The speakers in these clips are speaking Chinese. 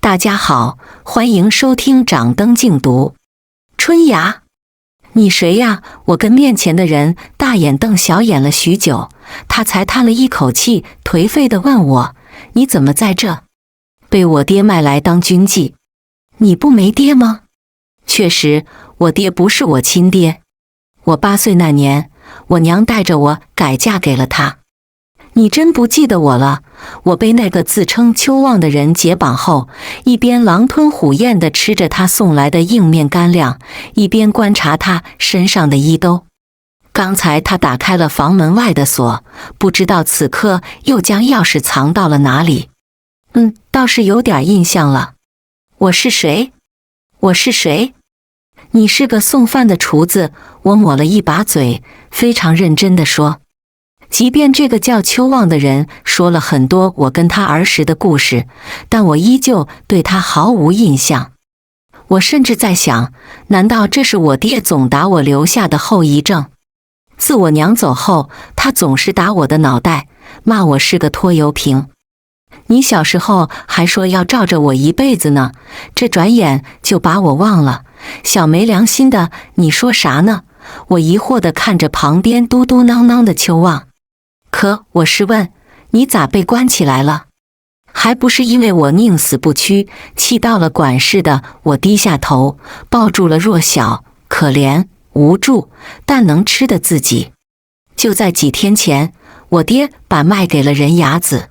大家好，欢迎收听掌灯静读。春芽，你谁呀？我跟面前的人大眼瞪小眼了许久，他才叹了一口气，颓废地问我：你怎么在这？被我爹卖来当军妓？你不没爹吗？确实，我爹不是我亲爹。我8岁那年，我娘带着我改嫁给了他。你真不记得我了？我被那个自称邱旺的人解绑后，一边狼吞虎咽地吃着他送来的硬面干粮，一边观察他身上的衣兜。刚才他打开了房门外的锁，不知道此刻又将钥匙藏到了哪里。倒是有点印象了。我是谁？我是谁？你是个送饭的厨子。我抹了一把嘴，非常认真地说。即便这个叫邱旺的人说了很多我跟他儿时的故事，但我依旧对他毫无印象。我甚至在想，难道这是我爹总打我留下的后遗症？自我娘走后，他总是打我的脑袋，骂我是个拖油瓶。你小时候还说要罩着我一辈子呢，这转眼就把我忘了。小没良心的，你说啥呢？我疑惑地看着旁边嘟嘟囔囔的邱旺。可我是问，你咋被关起来了？还不是因为我宁死不屈，气到了管事的我低下头，抱住了弱小、可怜、无助但能吃的自己。就在几天前，我爹把卖给了人牙子。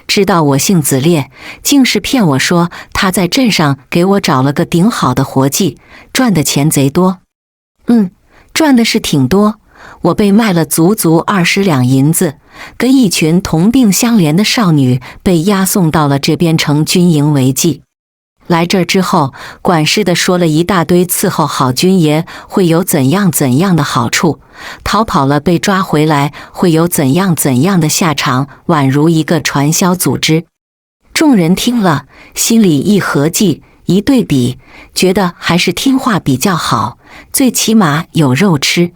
知道我姓子烈，竟是骗我说他在镇上给我找了个顶好的活计，赚的钱贼多。赚的是挺多。我被卖了足足20两银子，跟一群同病相怜的少女被押送到了这边城军营为妓。来这儿之后，管事的说了一大堆伺候好军爷会有怎样怎样的好处，逃跑了被抓回来会有怎样怎样的下场，宛如一个传销组织。众人听了，心里一合计一对比，觉得还是听话比较好，最起码有肉吃。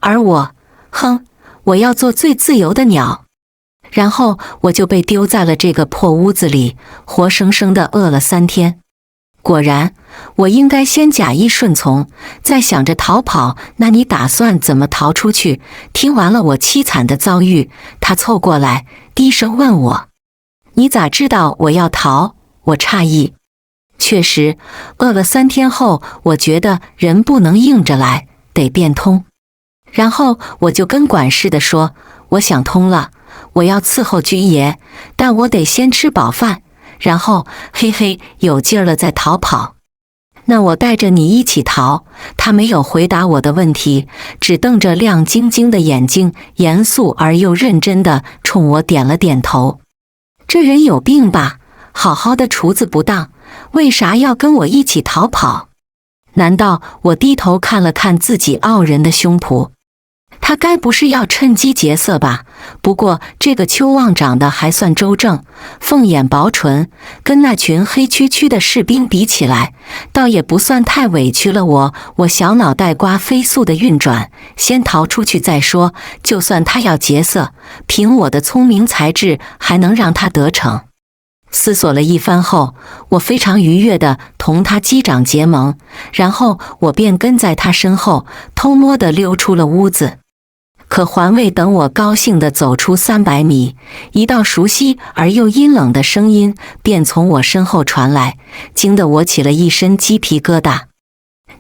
而我，我要做最自由的鸟。然后我就被丢在了这个破屋子里，活生生的饿了3天。果然，我应该先假意顺从，再想着逃跑。那你打算怎么逃出去？听完了我凄惨的遭遇，他凑过来，低声问我：你咋知道我要逃？我诧异。确实，饿了3天后，我觉得人不能硬着来，得变通。然后我就跟管事的说，我想通了，我要伺候军爷，但我得先吃饱饭，然后有劲儿了再逃跑。那我带着你一起逃。他没有回答我的问题，只瞪着亮晶晶的眼睛，严肃而又认真地冲我点了点头。这人有病吧？好好的厨子不当，为啥要跟我一起逃跑？难道我低头看了看自己傲人的胸脯？他该不是要趁机劫色吧？不过这个邱旺长得还算周正，凤眼薄唇，跟那群黑黢黢的士兵比起来，倒也不算太委屈了我。我小脑袋瓜飞速的运转，先逃出去再说。就算他要劫色，凭我的聪明才智，还能让他得逞。思索了一番后，我非常愉悦地同他击掌结盟，然后我便跟在他身后，偷摸地溜出了屋子。可还未等我高兴地走出300米，一道熟悉而又阴冷的声音便从我身后传来，惊得我起了一身鸡皮疙瘩。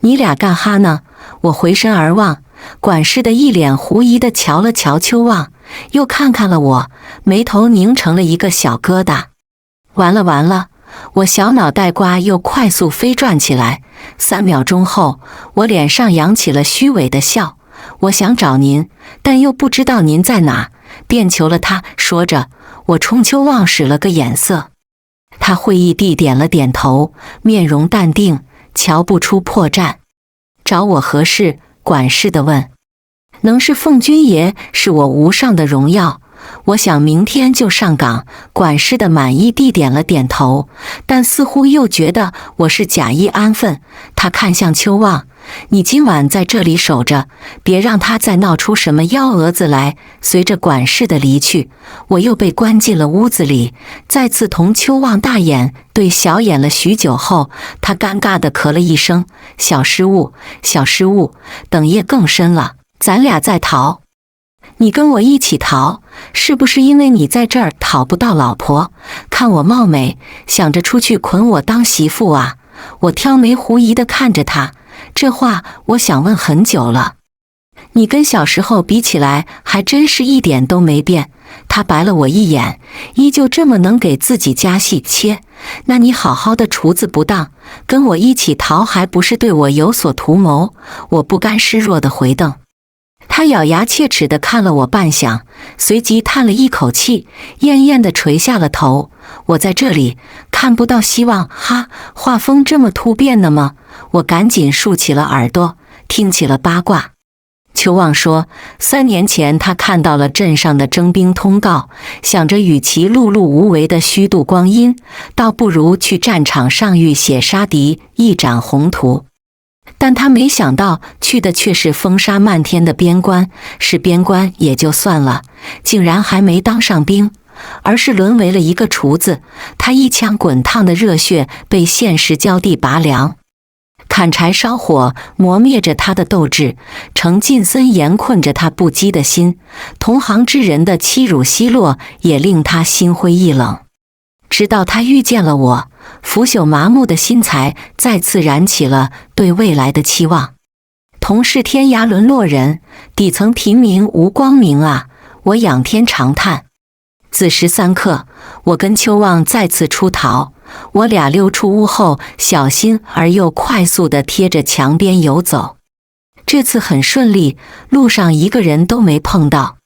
你俩干哈呢？我回身而望，管事的一脸狐疑地瞧了瞧邱旺，又看看了我，眉头拧成了一个小疙瘩。完了，我小脑袋瓜又快速飞转起来。3秒钟后，我脸上扬起了虚伪的笑。我想找您，但又不知道您在哪，便求了他。说着，我冲邱旺使了个眼色。他会意地点了点头，面容淡定，瞧不出破绽。找我何事？管事的问。能是奉军爷，是我无上的荣耀。我想明天就上岗。管事的满意地点了点头，但似乎又觉得我是假意安分。他看向邱旺，你今晚在这里守着，别让他再闹出什么幺蛾子来。随着管事的离去，我又被关进了屋子里，再次同邱旺大眼对小眼了许久后，他尴尬地咳了一声，小失误，小失误，等夜更深了，咱俩再逃。你跟我一起逃，是不是因为你在这儿讨不到老婆，看我貌美，想着出去捆我当媳妇啊？我挑眉狐疑地看着他，这话我想问很久了。你跟小时候比起来，还真是一点都没变。他白了我一眼，依旧这么能给自己加戏切。那你好好的厨子不当，跟我一起逃，还不是对我有所图谋？我不甘示弱地回瞪。他咬牙切齿地看了我半晌，随即叹了一口气，厌厌地垂下了头。我在这里看不到希望，哈，画风这么突变的吗？我赶紧竖起了耳朵，听起了八卦。邱旺说，3年前他看到了镇上的征兵通告，想着与其碌碌无为的虚度光阴，倒不如去战场上浴血杀敌，一展宏图。但他没想到去的却是风沙漫天的边关，是边关也就算了，竟然还没当上兵，而是沦为了一个厨子。他一腔滚烫的热血被现实浇地拔凉，砍柴烧火磨灭着他的斗志，成禁森严困着他不羁的心，同行之人的欺辱奚落也令他心灰意冷。直到他遇见了我，腐朽麻木的心才再次燃起了对未来的期望。同是天涯沦落人，底层平民无光明啊！我仰天长叹。子时3刻，我跟邱旺再次出逃。我俩溜出屋后，小心而又快速地贴着墙边游走。这次很顺利，路上一个人都没碰到。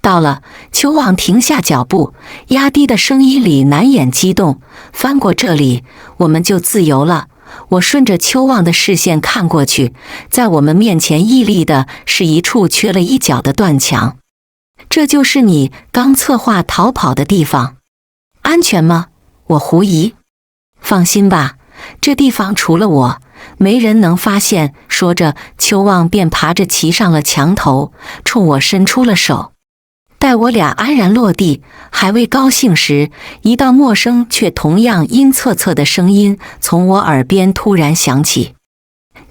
到了，邱旺停下脚步，压低的声音里难掩激动。翻过这里，我们就自由了。我顺着邱旺的视线看过去，在我们面前屹立的是一处缺了一角的断墙。这就是你刚策划逃跑的地方，安全吗？我狐疑。放心吧，这地方除了我，没人能发现。说着，邱旺便爬着骑上了墙头，冲我伸出了手。待我俩安然落地，还未高兴时，一道陌生却同样阴恻恻的声音从我耳边突然响起：“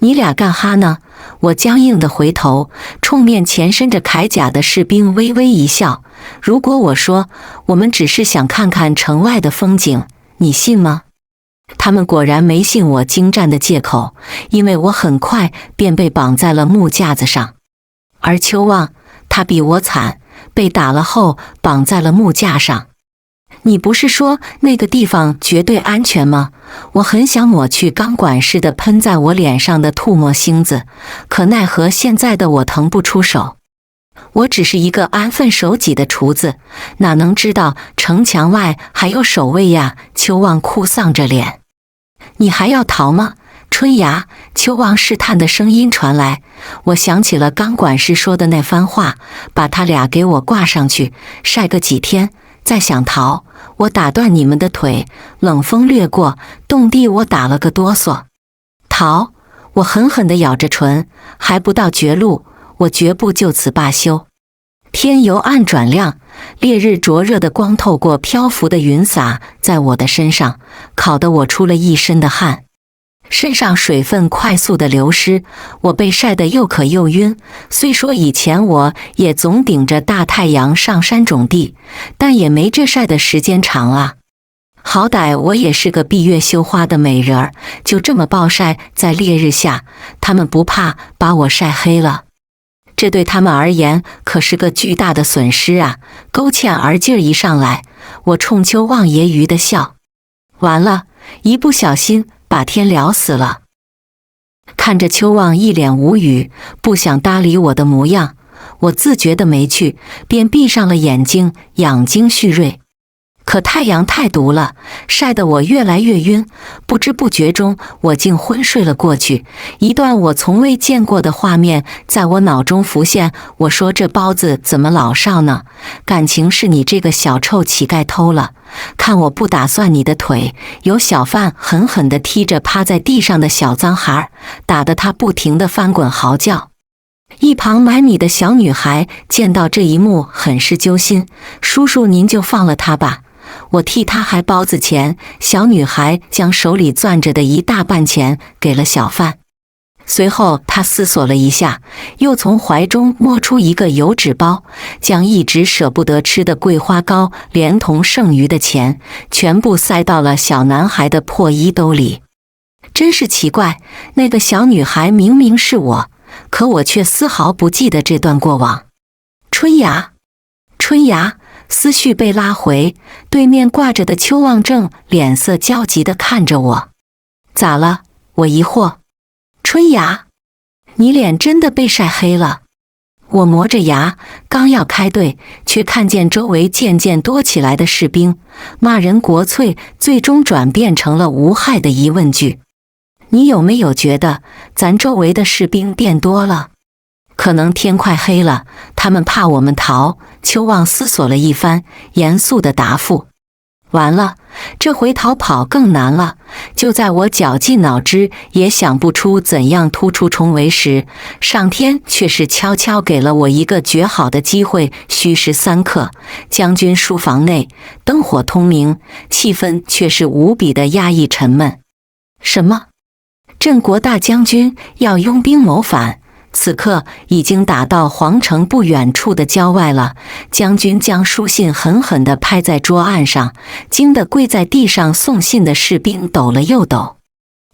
你俩干哈呢？”我僵硬地回头，冲面前身着铠甲的士兵微微一笑：“如果我说我们只是想看看城外的风景，你信吗？”他们果然没信我精湛的借口，因为我很快便被绑在了木架子上。而邱旺，他比我惨，被打了后绑在了木架上。你不是说那个地方绝对安全吗？我很想抹去钢管似的喷在我脸上的吐沫星子，可奈何现在的我腾不出手。我只是一个安分守己的厨子，哪能知道城墙外还有守卫呀？邱旺哭丧着脸。你还要逃吗？春芽，邱旺试探的声音传来。我想起了钢管事说的那番话，把他俩给我挂上去，晒个几天，再想逃，我打断你们的腿。冷风掠过，冻地我打了个哆嗦。逃？我狠狠地咬着唇，还不到绝路，我绝不就此罢休。天由暗转亮，烈日灼热的光透过漂浮的云洒在我的身上，烤得我出了一身的汗。身上水分快速的流失，我被晒得又渴又晕。虽说以前我也总顶着大太阳上山种地，但也没这晒的时间长啊。好歹我也是个闭月羞花的美人儿，就这么暴晒在烈日下，他们不怕把我晒黑了？这对他们而言可是个巨大的损失啊！勾芡而劲儿一上来，我冲邱旺揶揄的笑。完了，一不小心把天聊死了。看着邱旺一脸无语，不想搭理我的模样，我自觉的没趣，便闭上了眼睛，养精蓄锐。可太阳太毒了，晒得我越来越晕，不知不觉中我竟昏睡了过去。一段我从未见过的画面在我脑中浮现。我说这包子怎么老少呢？感情是你这个小臭乞丐偷了。看我不打算你的腿！有小贩狠狠地踢着趴在地上的小脏孩，打得他不停地翻滚嚎叫。一旁买米的小女孩见到这一幕很是揪心，叔叔您就放了他吧，我替他还包子钱。小女孩将手里攥着的一大半钱给了小贩，随后她思索了一下，又从怀中摸出一个油纸包，将一直舍不得吃的桂花糕连同剩余的钱全部塞到了小男孩的破衣兜里。真是奇怪，那个小女孩明明是我，可我却丝毫不记得这段过往。春芽，春芽，思绪被拉回，对面挂着的邱望正脸色焦急地看着我。咋了？我疑惑。春芽，你脸真的被晒黑了。我磨着牙，刚要开队，却看见周围渐渐多起来的士兵，骂人国粹最终转变成了无害的疑问句。你有没有觉得咱周围的士兵变多了？可能天快黑了，他们怕我们逃。邱望思索了一番，严肃地答复。完了，这回逃跑更难了。就在我绞尽脑汁也想不出怎样突出重围时，上天却是悄悄给了我一个绝好的机会。虚时3刻，将军书房内灯火通明，气氛却是无比的压抑沉闷。什么？镇国大将军要拥兵谋反？此刻已经打到皇城不远处的郊外了。将军将书信狠狠地拍在桌案上，惊得跪在地上送信的士兵抖了又抖。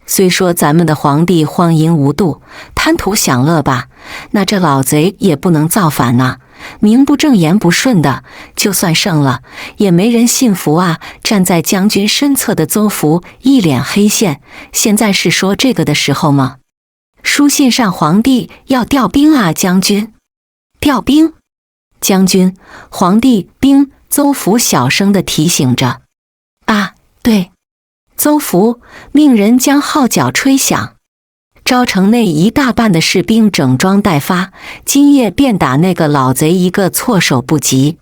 虽说咱们的皇帝荒淫无度，贪图享乐吧，那这老贼也不能造反呐，名不正言不顺的，就算胜了也没人信服啊。站在将军身侧的邹福一脸黑线，现在是说这个的时候吗？书信上皇帝要调兵啊，将军。调兵？将军，皇帝兵。邹福小声地提醒着。啊，对。邹福命人将号角吹响。招城内一大半的士兵整装待发，今夜便打那个老贼一个措手不及。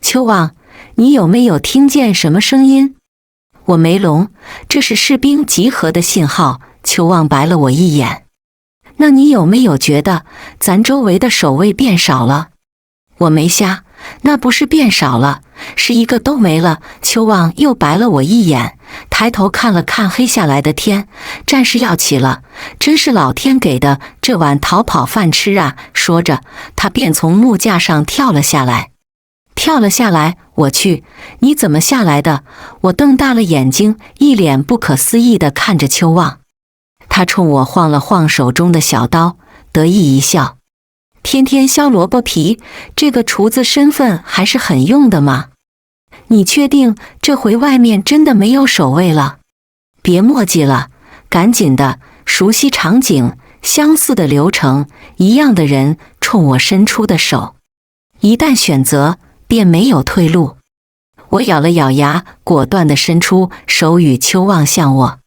邱望，你有没有听见什么声音？我没聋，这是士兵集合的信号。邱望白了我一眼。那你有没有觉得咱周围的守卫变少了？我没瞎，那不是变少了，是一个都没了。邱望又白了我一眼，抬头看了看黑下来的天，战事要起了，真是老天给的这碗逃跑饭吃啊！说着，他便从木架上跳了下来。跳了下来？我去，你怎么下来的？我瞪大了眼睛，一脸不可思议地看着邱望。他冲我晃了晃手中的小刀，得意一笑。天天削萝卜皮，这个厨子身份还是很用的嘛。你确定这回外面真的没有守卫了？别墨迹了，赶紧的，熟悉场景，相似的流程，一样的人冲我伸出的手，一旦选择，便没有退路。我咬了咬牙，果断地伸出手与邱望相握。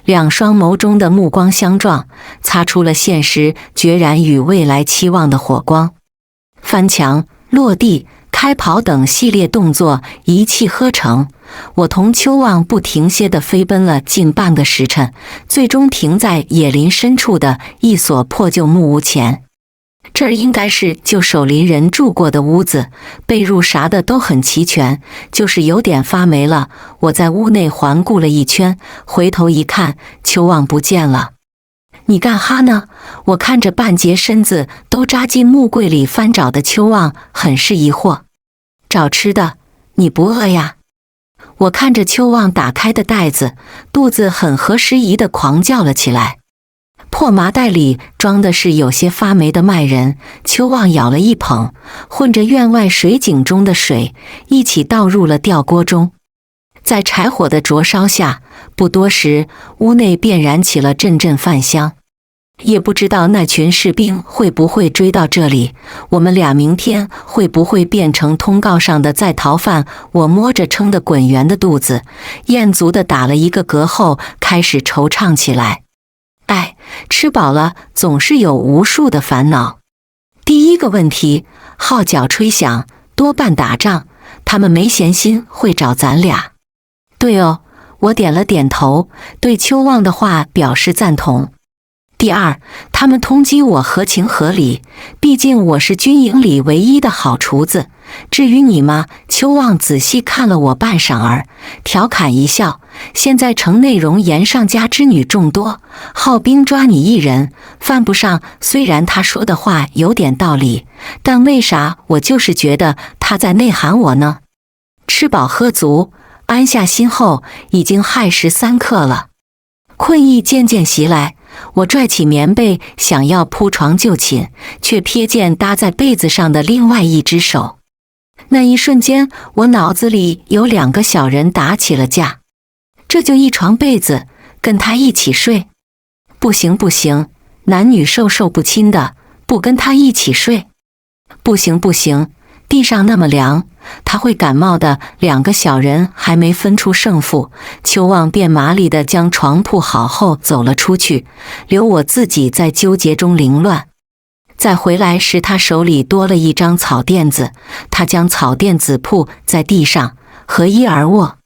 两双眸中的目光相撞，擦出了现实决然与未来期望的火光。翻墙、落地、开跑等系列动作一气呵成，我同邱望不停歇地飞奔了近半个时辰，最终停在野林深处的一所破旧木屋前。这儿应该是旧守林人住过的屋子，被褥啥的都很齐全，就是有点发霉了。我在屋内环顾了一圈，回头一看，邱望不见了。你干哈呢？我看着半截身子都扎进木柜里翻找的邱望，很是疑惑。找吃的，你不饿呀？我看着邱望打开的袋子，肚子很合时宜地狂叫了起来。破麻袋里装的是有些发霉的麦仁，邱望舀了一捧，混着院外水井中的水，一起倒入了吊锅中。在柴火的灼烧下，不多时，屋内便燃起了阵阵饭香。也不知道那群士兵会不会追到这里，我们俩明天会不会变成通告上的在逃犯。我摸着撑得滚圆的肚子，厌足地打了一个嗝后，开始惆怅起来。哎，吃饱了总是有无数的烦恼。第一个问题，号角吹响，多半打仗，他们没闲心会找咱俩。对哦，我点了点头，对邱旺的话表示赞同。第二，他们通缉我合情合理，毕竟我是军营里唯一的好厨子。至于你嘛，邱旺仔细看了我半晌儿，调侃一笑，现在城内容严上家之女众多，号兵抓你一人，犯不上。虽然他说的话有点道理，但为啥我就是觉得他在内涵我呢？吃饱喝足，安下心后，已经亥时3刻了，困意渐渐袭来。我拽起棉被，想要铺床就寝，却瞥见搭在被子上的另外一只手。那一瞬间，我脑子里有2个小人打起了架。这就一床被子，跟他一起睡？不行不行，男女授受不亲的，不跟他一起睡。不行不行，地上那么凉，他会感冒的。2个小人还没分出胜负，邱旺便麻利地将床铺好后走了出去，留我自己在纠结中凌乱。再回来时，他手里多了一张草垫子，他将草垫子铺在地上，合衣而卧，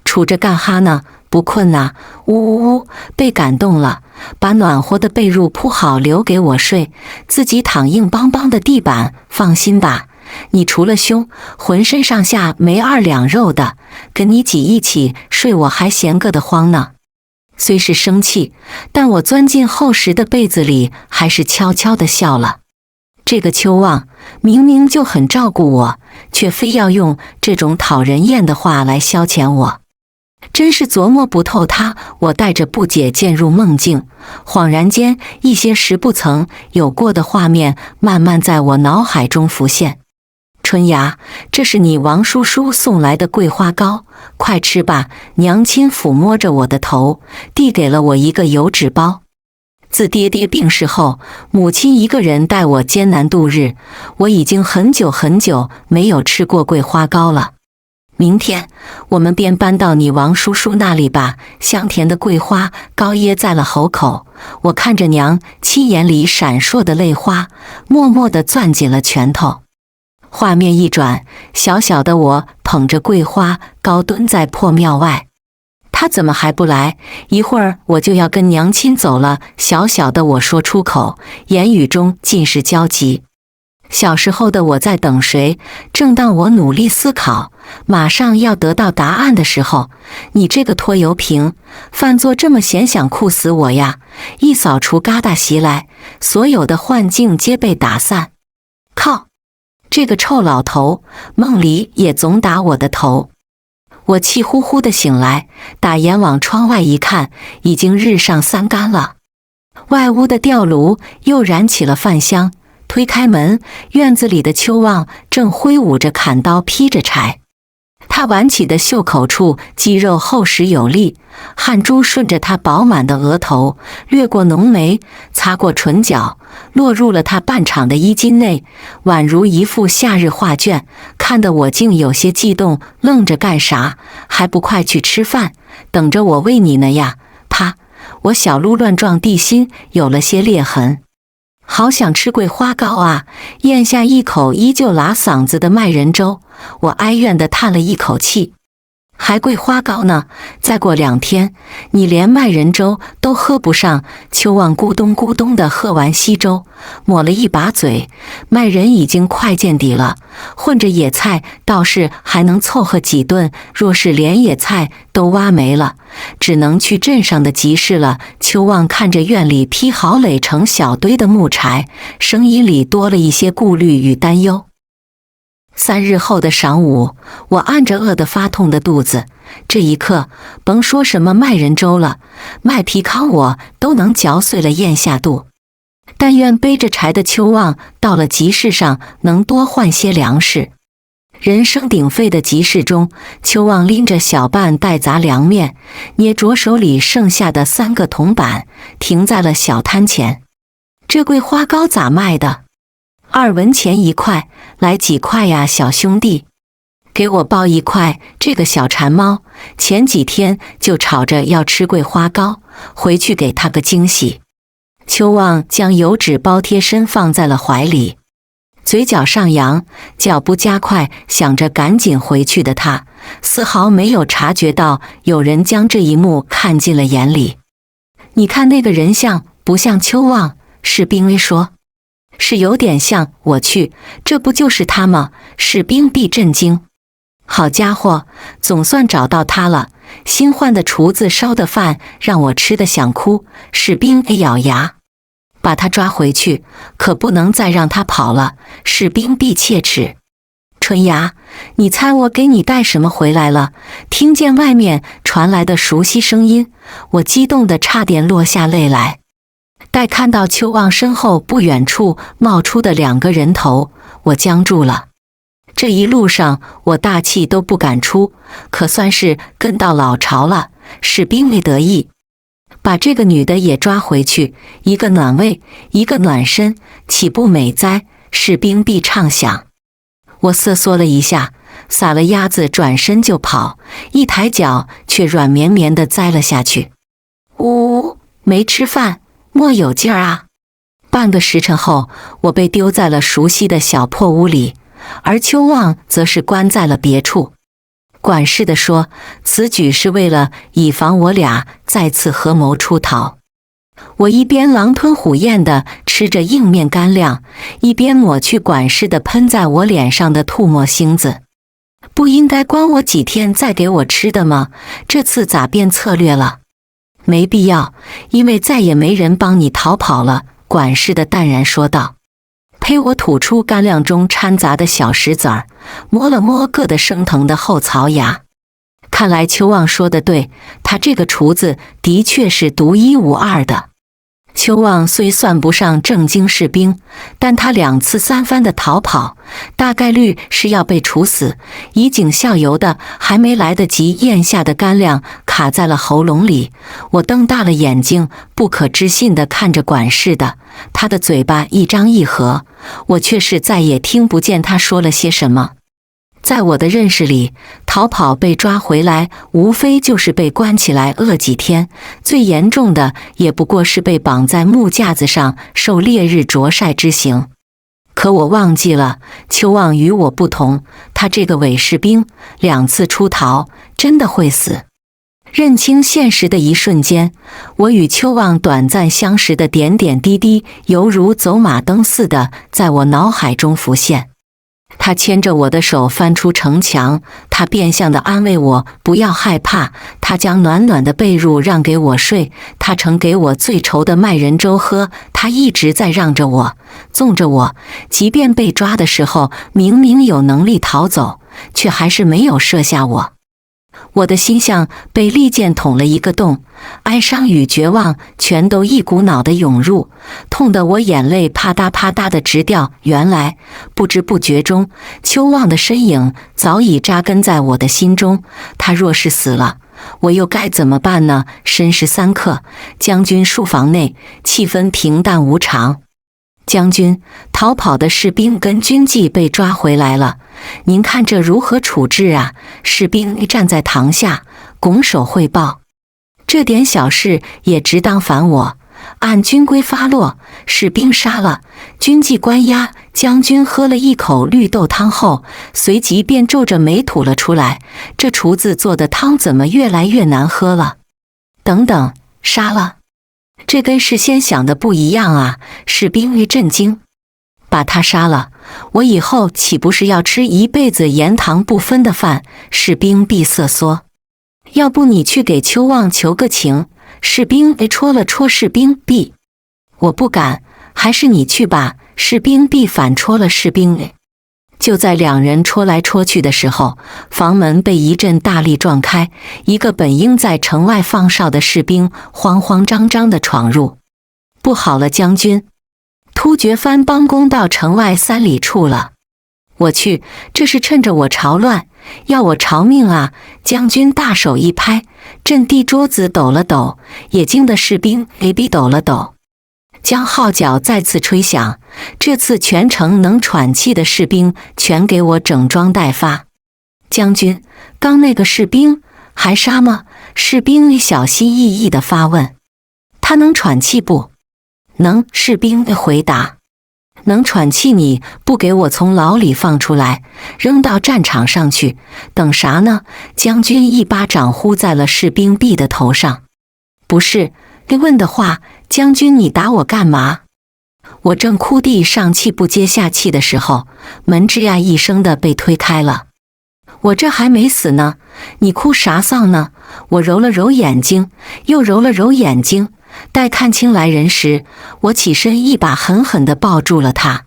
杵着干哈呢？不困呐？呜呜呜，被感动了，把暖和的被褥铺好留给我睡，自己躺硬邦邦的地板。放心吧，你除了胸，浑身上下没2两肉的，跟你挤一起睡我还嫌个得慌呢。虽是生气，但我钻进厚实的被子里，还是悄悄地笑了。这个邱旺明明就很照顾我，却非要用这种讨人厌的话来消遣我，真是琢磨不透他。我带着不解渐入梦境，恍然间，一些时不曾有过的画面慢慢在我脑海中浮现。春芽，这是你王叔叔送来的桂花糕，快吃吧。娘亲抚摸着我的头，递给了我一个油纸包。自爹爹病逝后，母亲一个人带我艰难度日，我已经很久很久没有吃过桂花糕了。明天我们便搬到你王叔叔那里吧。香甜的桂花糕噎在了喉口，我看着娘亲眼里闪烁的泪花，默默地攥紧了拳头。画面一转，小小的我捧着桂花糕蹲在破庙外，他怎么还不来？一会儿我就要跟娘亲走了。小小的我说出口，言语中尽是焦急。小时候的我在等谁？正当我努力思考，马上要得到答案的时候，你这个拖油瓶，犯作这么闲想酷死我呀！一扫除嘎达袭来，所有的幻境皆被打散。靠！这个臭老头，梦里也总打我的头。我气呼呼地醒来，打眼往窗外一看，已经日上3竿了。外屋的吊炉又燃起了饭香，推开门，院子里的邱旺正挥舞着砍刀劈着柴。他挽起的袖口处肌肉厚实有力，汗珠顺着他饱满的额头掠过浓眉，擦过唇角，落入了他半场的衣襟内，宛如一幅夏日画卷，看得我竟有些悸动。愣着干啥？还不快去吃饭，等着我喂你呢呀！啪！我小鹿乱撞地心有了些裂痕。好想吃桂花糕啊！咽下一口依旧拉嗓子的麦仁粥，我哀怨地叹了一口气。还桂花糕呢？再过2天，你连麦仁粥都喝不上。邱旺咕咚咕咚地喝完稀粥，抹了一把嘴，麦仁已经快见底了，混着野菜倒是还能凑合几顿，若是连野菜都挖没了，只能去镇上的集市了。邱旺看着院里劈好垒成小堆的木柴，声音里多了一些顾虑与担忧。3日后的晌午，我按着饿得发痛的肚子，这一刻甭说什么麦仁粥了，麦皮糠我都能嚼碎了咽下肚。但愿背着柴的邱旺到了集市上能多换些粮食。人声鼎沸的集市中，邱旺拎着小半袋杂粮面，捏着手里剩下的3个铜板，停在了小摊前。这桂花糕咋卖的？2文钱1块，来几块呀，小兄弟？给我包1块。这个小馋猫前几天就吵着要吃桂花糕，回去给他个惊喜。邱旺将油纸包贴身放在了怀里，嘴角上扬，脚步加快，想着赶紧回去的他，丝毫没有察觉到有人将这一幕看进了眼里。你看那个人像不像邱旺？士兵 A 说。是有点像，我去，这不就是他吗？士兵 B 震惊。好家伙，总算找到他了！新换的厨子烧的饭让我吃得想哭。士兵 A 咬牙，把他抓回去，可不能再让他跑了。士兵 B 切齿。春芽，你猜我给你带什么回来了？听见外面传来的熟悉声音，我激动得差点落下泪来。待看到邱旺身后不远处冒出的2个人头，我僵住了。这一路上我大气都不敢出，可算是跟到老巢了。士兵没得意，把这个女的也抓回去，一个暖胃，一个暖身，岂不美哉？士兵 B 畅想。我瑟缩了一下，撒了鸭子转身就跑，一抬脚却软绵绵地栽了下去。呜，没吃饭，莫有劲儿啊！半个时辰后，我被丢在了熟悉的小破屋里，而邱旺则是关在了别处。管事的说，此举是为了以防我俩再次合谋出逃。我一边狼吞虎咽地吃着硬面干粮，一边抹去管事的喷在我脸上的吐沫星子。不应该关我几天再给我吃的吗？这次咋变策略了？没必要，因为再也没人帮你逃跑了。管事的淡然说道。陪我吐出干粮中掺杂的小石子儿，摸了摸硌得生疼的后槽牙。看来邱旺说的对，他这个厨子的确是独一无二的。邱旺虽算不上正经士兵，但他2次3番的逃跑，大概率是要被处死。以儆效尤的，还没来得及咽下的干粮卡在了喉咙里。我瞪大了眼睛，不可置信地看着管事的，他的嘴巴一张一合，我却是再也听不见他说了些什么。在我的认识里，逃跑被抓回来，无非就是被关起来饿几天，最严重的也不过是被绑在木架子上受烈日灼晒之刑。可我忘记了，邱旺与我不同，他这个伪士兵2次出逃，真的会死。认清现实的一瞬间，我与邱旺短暂相识的点点滴滴，犹如走马灯似的在我脑海中浮现。他牵着我的手翻出城墙，他变相的安慰我不要害怕，他将暖暖的被褥让给我睡，他盛给我最稠的麦仁粥喝，他一直在让着我，纵着我，即便被抓的时候明明有能力逃走，却还是没有射下我。我的心像被利剑捅了一个洞，哀伤与绝望全都一股脑的涌入，痛得我眼泪啪嗒啪嗒的直掉。原来不知不觉中，邱旺的身影早已扎根在我的心中。他若是死了，我又该怎么办呢？申时3刻，将军书房内气氛平淡无常。将军，逃跑的士兵跟军纪被抓回来了，您看这如何处置啊？士兵站在堂下，拱手汇报。这点小事也值当烦我？按军规发落，士兵杀了，军纪关押。将军喝了一口绿豆汤后，随即便皱着眉吐了出来。这厨子做的汤怎么越来越难喝了？等等，杀了？这跟事先想的不一样啊！士兵一震惊，把他杀了，我以后岂不是要吃一辈子盐糖不分的饭？士兵 B 瑟缩，要不你去给邱旺求个情？士兵 A 戳了戳士兵 B， 我不敢，还是你去吧。士兵 B 反戳了士兵 A。就在2人戳来戳去的时候，房门被一阵大力撞开，一个本应在城外放哨的士兵慌慌张张地闯入。不好了，将军！突厥番帮攻到城外3里处了。我去，这是趁着我朝乱，要我偿命啊！将军大手一拍，阵地桌子抖了抖，也惊得士兵 AB 抖了抖。将号角再次吹响，这次全城能喘气的士兵全给我整装待发。将军，刚那个士兵还杀吗？士兵小心翼翼地发问。他能喘气不？能，士兵的回答。能喘气你不给我从牢里放出来，扔到战场上去，等啥呢？将军一巴掌呼在了士兵臂的头上。不是，你问的话，将军你打我干嘛？我正哭地上气不接下气的时候，门吱呀一声的被推开了。我这还没死呢，你哭啥丧呢？我揉了揉眼睛，又揉了揉眼睛，待看清来人时，我起身一把狠狠地抱住了他。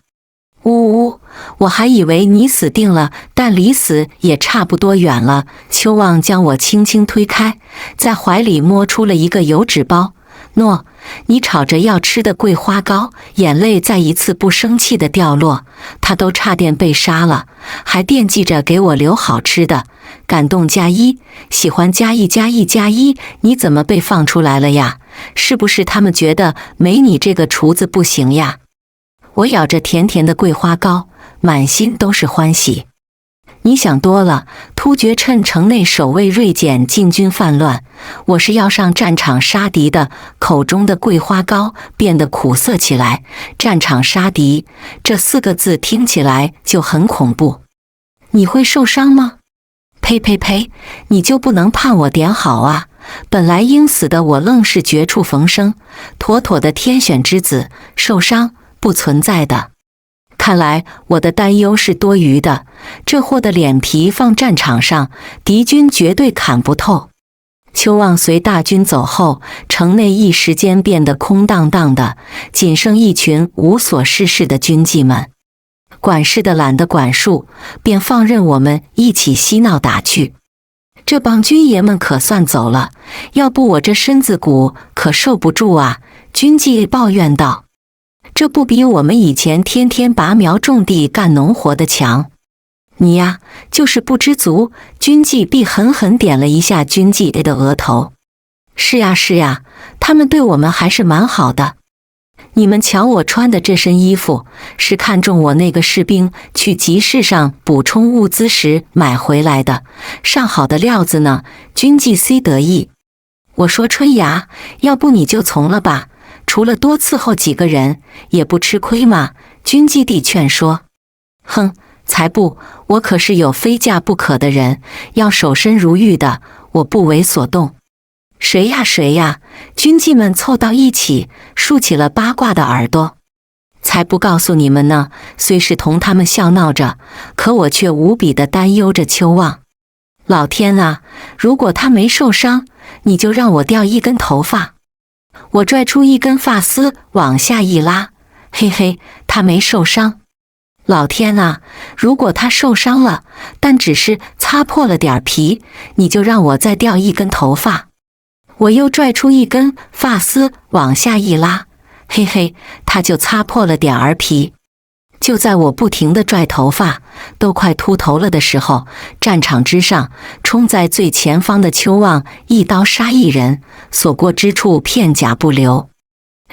呜呜，我还以为你死定了，但离死也差不多远了。秋望将我轻轻推开，在怀里摸出了一个油纸包。喏，你吵着要吃的桂花糕。眼泪再一次不生气的掉落，他都差点被杀了，还惦记着给我留好吃的。感动加一，喜欢加一加一加一，你怎么被放出来了呀？是不是他们觉得没你这个厨子不行呀？我咬着甜甜的桂花糕，满心都是欢喜。你想多了，突厥趁城内守卫锐减，禁军犯乱，我是要上战场杀敌的。口中的桂花糕变得苦涩起来。战场杀敌这4个字听起来就很恐怖。你会受伤吗？呸呸呸，你就不能盼我点好啊？本来应死的我愣是绝处逢生，妥妥的天选之子，受伤不存在的。看来我的担忧是多余的，这货的脸皮放战场上，敌军绝对砍不透。秋望随大军走后，城内一时间变得空荡荡的，仅剩一群无所事事的军妓们。管事的懒得管束，便放任我们一起嬉闹打趣。这帮军爷们可算走了，要不我这身子骨可受不住啊！军妓抱怨道。这不比我们以前天天拔苗种地干农活的强？你呀，就是不知足。军妓必狠狠点了一下军妓 A 的额头。是呀是呀，他们对我们还是蛮好的。你们瞧我穿的这身衣服，是看中我那个士兵去集市上补充物资时买回来的，上好的料子呢。军妓 C 得意。我说春芽，要不你就从了吧，除了多伺候几个人，也不吃亏嘛。军妓弟劝说。哼，才不，我可是有非嫁不可的人，要守身如玉的，我不为所动。谁呀谁呀？军妓们凑到一起，竖起了八卦的耳朵。才不告诉你们呢，虽是同他们笑闹着，可我却无比的担忧着秋望。老天啊，如果他没受伤，你就让我掉一根头发。我拽出一根发丝往下一拉，嘿嘿，他没受伤。老天啊，如果他受伤了，但只是擦破了点皮，你就让我再掉一根头发。我又拽出一根发丝往下一拉，嘿嘿，他就擦破了点儿皮。就在我不停地拽头发，都快秃头了的时候，战场之上，冲在最前方的秋望一刀杀一人，所过之处片甲不留。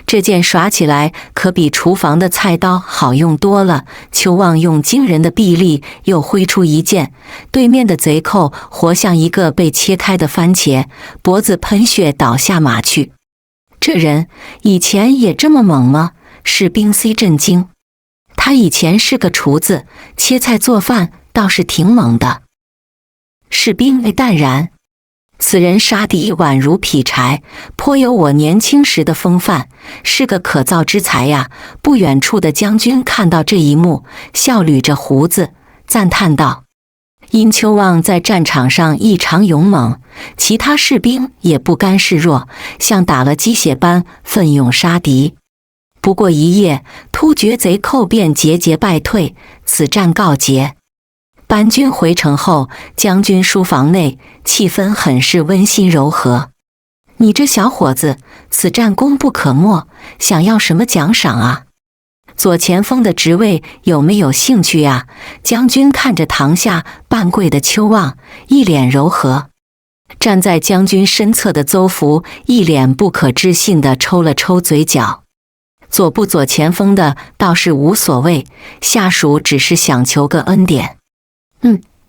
这剑耍起来可比厨房的菜刀好用多了。秋望用惊人的臂力又挥出一剑，对面的贼寇活像一个被切开的番茄，脖子喷血倒下马去。这人以前也这么猛吗？士兵 C 震惊。他以前是个厨子，切菜做饭倒是挺猛的。士兵 A 淡然。此人杀敌宛如劈柴，颇有我年轻时的风范，是个可造之才呀。不远处的将军看到这一幕，笑捋着胡子，赞叹道：因秋望在战场上异常勇猛，其他士兵也不甘示弱，像打了鸡血般奋勇杀敌。不过一夜，突厥贼寇便节节败退，此战告捷。班军回城后，将军书房内气氛很是温馨柔和。你这小伙子，此战功不可没，想要什么奖赏啊？左前锋的职位有没有兴趣呀？将军看着堂下半跪的秋望，一脸柔和。站在将军身侧的邹福一脸不可置信地抽了抽嘴角。左不左前锋的倒是无所谓，下属只是想求个恩典。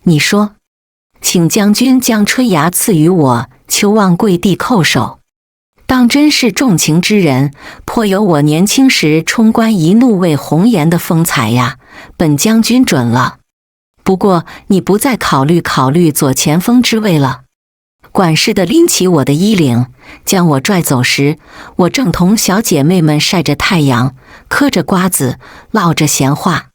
你说，请将军将春芽赐予我。邱望跪地叩首，当真是重情之人，颇有我年轻时冲冠一怒为红颜的风采呀。本将军准了。不过你不再考虑左前锋之位了。管事的拎起我的衣领，将我拽走时，我正同小姐妹们晒着太阳，嗑着瓜子，唠着闲话。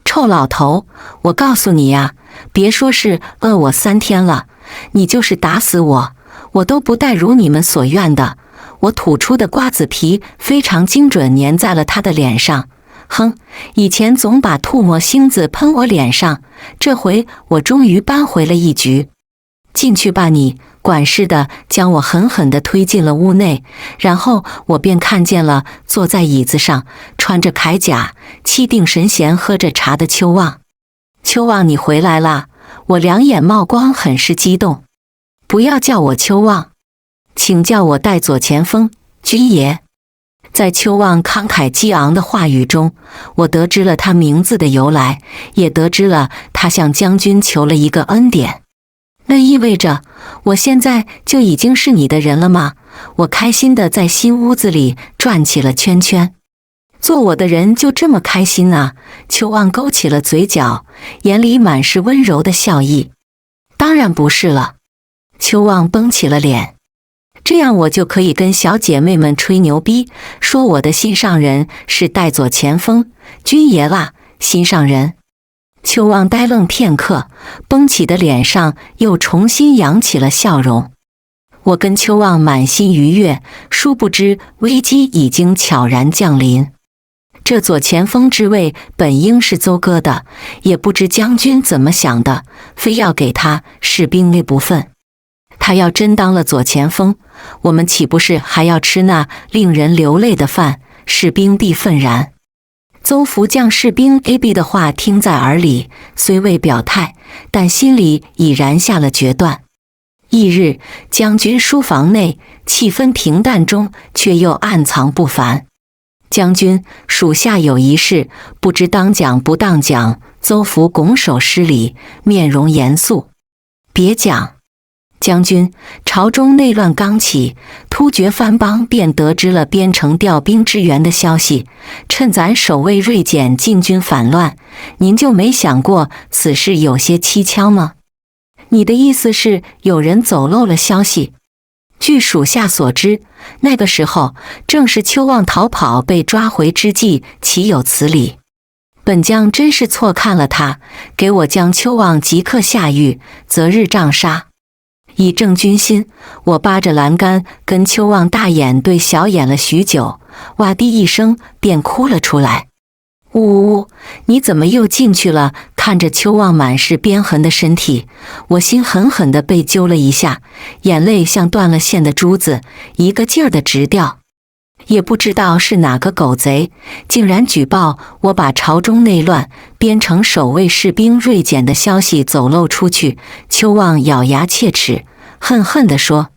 臭老头，我告诉你呀，别说是饿我3天了，你就是打死我都不带如你们所愿的。我吐出的瓜子皮非常精准粘在了他的脸上。哼，以前总把吐沫星子喷我脸上，这回我终于扳回了一局。进去吧你！管事的将我狠狠地推进了屋内，然后我便看见了坐在椅子上，穿着铠甲，气定神闲喝着茶的邱望。邱望，你回来啦！我两眼冒光，很是激动。不要叫我邱望，请叫我代左前锋，军爷。在邱望慷慨激昂的话语中，我得知了他名字的由来，也得知了他向将军求了一个恩典。那意味着我现在就已经是你的人了吗？我开心地在新屋子里转起了圈圈。做我的人就这么开心啊？邱望勾起了嘴角，眼里满是温柔的笑意。当然不是了。邱望绷起了脸。这样我就可以跟小姐妹们吹牛逼，说我的心上人是代左前锋，军爷啦，心上人。邱望呆愣片刻，绷起的脸上又重新扬起了笑容。我跟邱望满心愉悦，殊不知危机已经悄然降临。这左前锋之位本应是邹哥的，也不知将军怎么想的，非要给他士兵那部分。他要真当了左前锋，我们岂不是还要吃那令人流泪的饭？士兵必愤然。邹福将士兵 AB 的话听在耳里，虽未表态，但心里已然下了决断。翌日，将军书房内气氛平淡中，却又暗藏不凡。将军，属下有一事，不知当讲不当讲。邹福拱手施礼，面容严肃。别讲。将军，朝中内乱刚起，突厥藩邦便得知了边城调兵支援的消息，趁咱守卫锐减进军反乱，您就没想过此事有些蹊跷吗？你的意思是有人走漏了消息？据属下所知，那个时候正是邱望逃跑被抓回之际，岂有此理？本将真是错看了他，给我将邱望即刻下狱，择日杖杀。以正军心，我扒着栏杆跟邱望大眼对小眼了许久，哇地一声便哭了出来。呜呜呜！你怎么又进去了？看着邱望满是鞭痕的身体，我心狠狠地被揪了一下，眼泪像断了线的珠子，一个劲儿地直掉。也不知道是哪个狗贼，竟然举报我把朝中内乱、边城守卫士兵锐减的消息走漏出去。邱望咬牙切齿，恨恨地说：“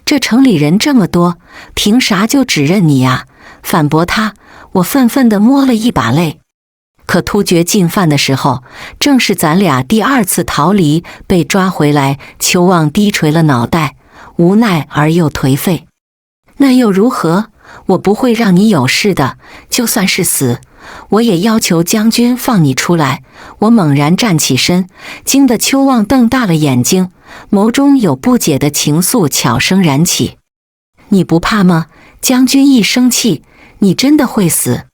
这城里人这么多，凭啥就只认你呀？”反驳他，我愤愤地摸了一把泪。可突厥进犯的时候，正是咱俩第2次逃离，被抓回来。邱望低垂了脑袋，无奈而又颓废。那又如何？我不会让你有事的，就算是死，我也要求将军放你出来。我猛然站起身，惊得邱望瞪大了眼睛，眸中有不解的情愫悄声燃起。你不怕吗？将军一生气，你真的会死。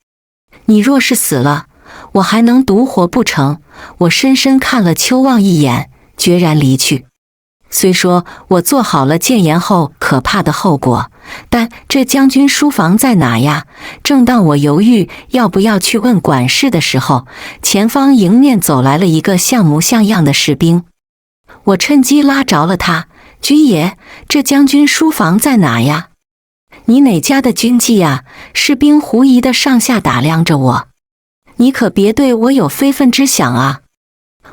你若是死了，我还能独活不成？我深深看了邱望一眼，决然离去。虽说我做好了谏言后可怕的后果，但这将军书房在哪呀？正当我犹豫要不要去问管事的时候，前方迎面走来了一个像模像样的士兵。我趁机拉着了他：“军爷，这将军书房在哪呀？你哪家的军纪呀？”士兵狐疑的上下打量着我：“你可别对我有非分之想啊！”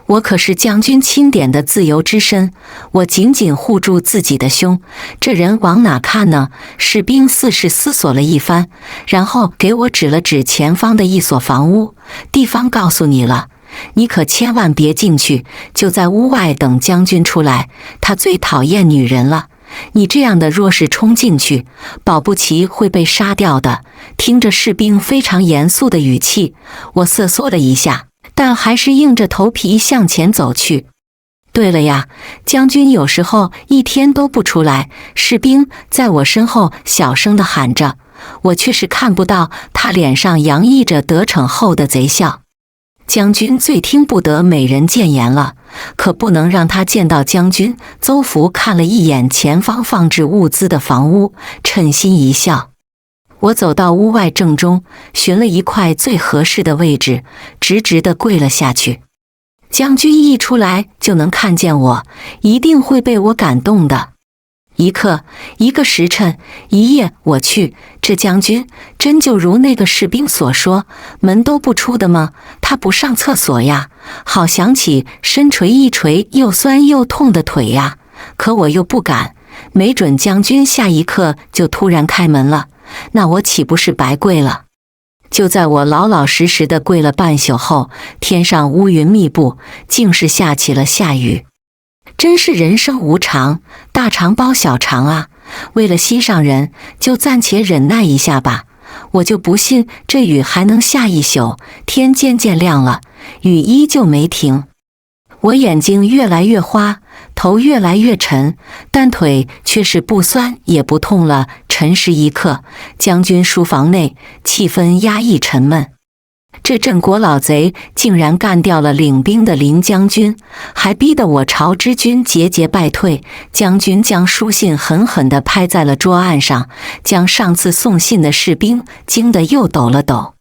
我可是将军钦点的自由之身，我紧紧护住自己的胸。这人往哪看呢？士兵似是思索了一番，然后给我指了指前方的一所房屋，地方告诉你了，你可千万别进去，就在屋外等将军出来，他最讨厌女人了。你这样的若是冲进去，保不齐会被杀掉的。听着士兵非常严肃的语气，我瑟缩了一下，但还是硬着头皮向前走去。对了呀，将军有时候一天都不出来，士兵在我身后小声地喊着，我却是看不到他脸上洋溢着得逞后的贼笑。将军最听不得美人谏言了，可不能让他见到将军。邹福看了一眼前方放置物资的房屋，称心一笑。我走到屋外正中，寻了一块最合适的位置，直直地跪了下去。将军一出来就能看见我，一定会被我感动的。一刻，一个时辰，一夜，我去，这将军真就如那个士兵所说，门都不出的吗？他不上厕所呀？好想起身捶一捶又酸又痛的腿呀，可我又不敢，没准将军下一刻就突然开门了，那我岂不是白跪了？就在我老老实实的跪了半宿后，天上乌云密布，竟是下起了下雨。真是人生无常，大肠包小肠啊！为了心上人，就暂且忍耐一下吧。我就不信这雨还能下一宿。天渐渐亮了，雨依旧没停。我眼睛越来越花，头越来越沉，但腿却是不酸也不痛了。沉时一刻，将军书房内气氛压抑沉闷。这郑国老贼竟然干掉了领兵的林将军，还逼得我朝之军节节败退。将军将书信狠狠地拍在了桌案上，将上次送信的士兵惊得又抖了抖。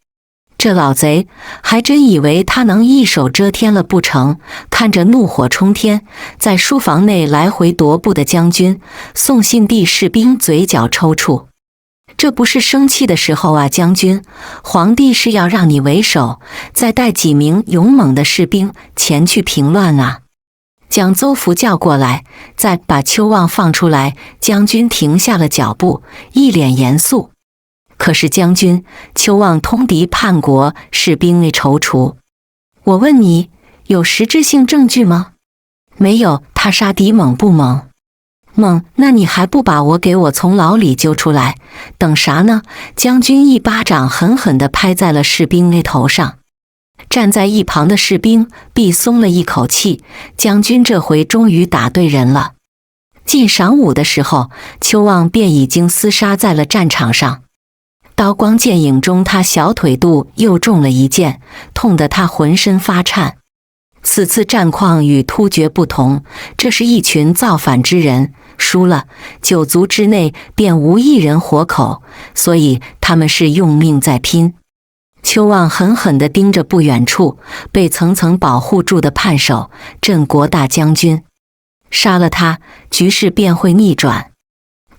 这老贼还真以为他能一手遮天了不成？看着怒火冲天，在书房内来回踱步的将军，送信地士兵嘴角抽搐。这不是生气的时候啊，将军！皇帝是要让你为首，再带几名勇猛的士兵前去平乱啊！将邹福叫过来，再把邱望放出来。将军停下了脚步，一脸严肃。可是将军，邱望通敌叛国，士兵内踌躇。我问你，有实质性证据吗？没有。他杀敌猛不猛？猛，那你还不把我给我从牢里揪出来？等啥呢？将军一巴掌狠狠地拍在了士兵那头上。站在一旁的士兵必松了一口气，将军这回终于打对人了。近晌午的时候，邱望便已经厮杀在了战场上。刀光剑影中，他小腿肚又中了一箭，痛得他浑身发颤。此次战况与突厥不同，这是一群造反之人，输了9族之内便无一人活口，所以他们是用命在拼。邱望狠狠地盯着不远处被层层保护住的叛首镇国大将军，杀了他，局势便会逆转。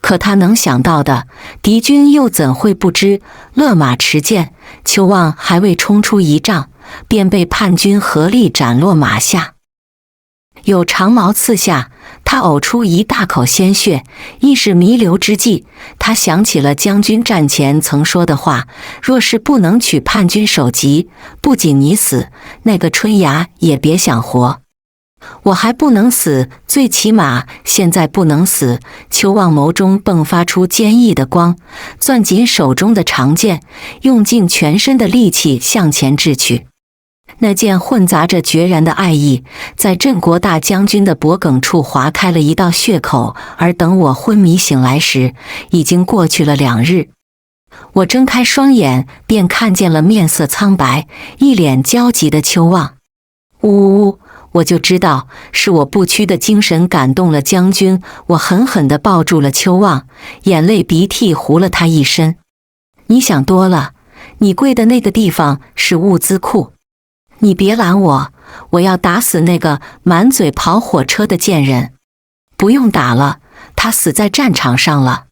可他能想到的，敌军又怎会不知？勒马持剑，邱望还未冲出一丈，便被叛军合力斩落马下。有长矛刺下，他呕出一大口鲜血，意识弥留之际，他想起了将军战前曾说的话：若是不能取叛军首级，不仅你死，那个春芽也别想活。我还不能死，最起码现在不能死。邱望眸中迸发出坚毅的光，攥紧手中的长剑，用尽全身的力气向前掷去。那剑混杂着决然的爱意，在镇国大将军的脖颈处划开了一道血口，而等我昏迷醒来时，已经过去了2日。我睁开双眼，便看见了面色苍白、一脸焦急的邱望。呜呜呜！我就知道是我不屈的精神感动了将军，我狠狠地抱住了邱望，眼泪鼻涕糊了他一身。你想多了，你跪的那个地方是物资库。你别拦我，我要打死那个满嘴跑火车的贱人。不用打了，他死在战场上了。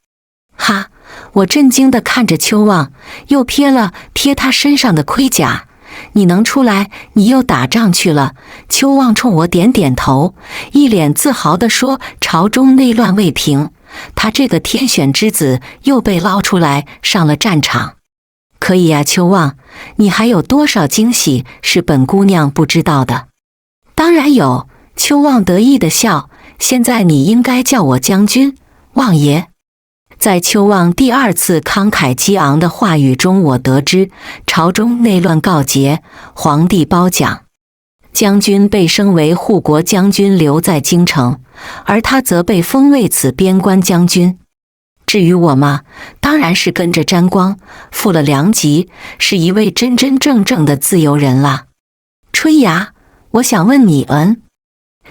哈！我震惊地看着邱望，又瞥了瞥他身上的盔甲，你能出来？你又打仗去了。”邱旺冲我点点头，一脸自豪地说：“朝中内乱未平，他这个天选之子又被捞出来上了战场。可以呀，邱旺，你还有多少惊喜是本姑娘不知道的？”“当然有。”邱旺得意地笑，“现在你应该叫我将军，旺爷。”在邱旺第二次慷慨激昂的话语中，我得知朝中内乱告捷，皇帝褒奖，将军被升为护国将军，留在京城，而他则被封为此边关将军。至于我嘛，当然是跟着沾光，复了良级，是一位真真正正的自由人啦。春芽，我想问你，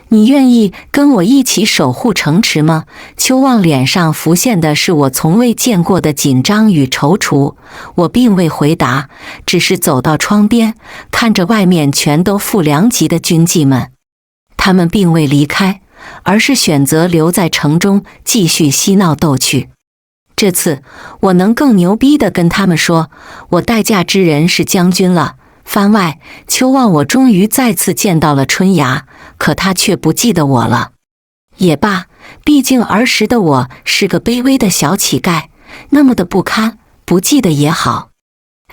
你愿意跟我一起守护城池吗？邱旺脸上浮现的是我从未见过的紧张与踌躇。我并未回答，只是走到窗边，看着外面全都副良级的军妓们。他们并未离开，而是选择留在城中继续嬉闹逗趣。这次我能更牛逼地跟他们说，我待嫁之人是将军了。番外，邱旺，我终于再次见到了春芽，可她却不记得我了。也罢，毕竟儿时的我是个卑微的小乞丐，那么的不堪，不记得也好。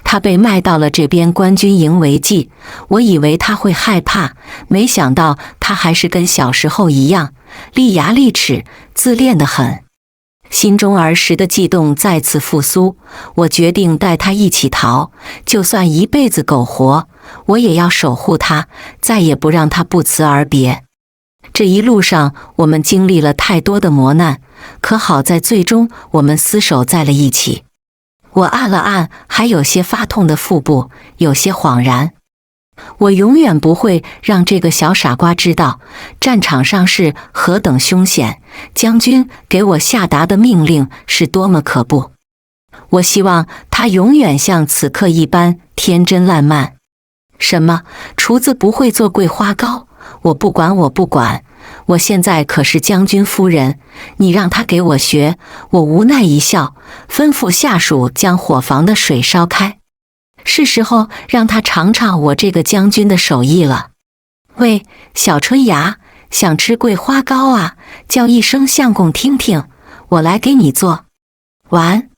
她被卖到了这边官军营为妓，我以为她会害怕，没想到她还是跟小时候一样，利牙利齿，自恋得很。心中儿时的悸动再次复苏，我决定带他一起逃，就算一辈子苟活，我也要守护他，再也不让他不辞而别。这一路上我们经历了太多的磨难，可好在最终我们厮守在了一起。我按了按还有些发痛的腹部，有些恍然。我永远不会让这个小傻瓜知道战场上是何等凶险，将军给我下达的命令是多么可怖。我希望他永远像此刻一般天真烂漫。什么厨子不会做桂花糕？我不管，我不管，我现在可是将军夫人，你让他给我学。我无奈一笑，吩咐下属将伙房的水烧开。是时候让他尝尝我这个将军的手艺了。喂，小春芽，想吃桂花糕啊？叫一声相公听听，我来给你做。完。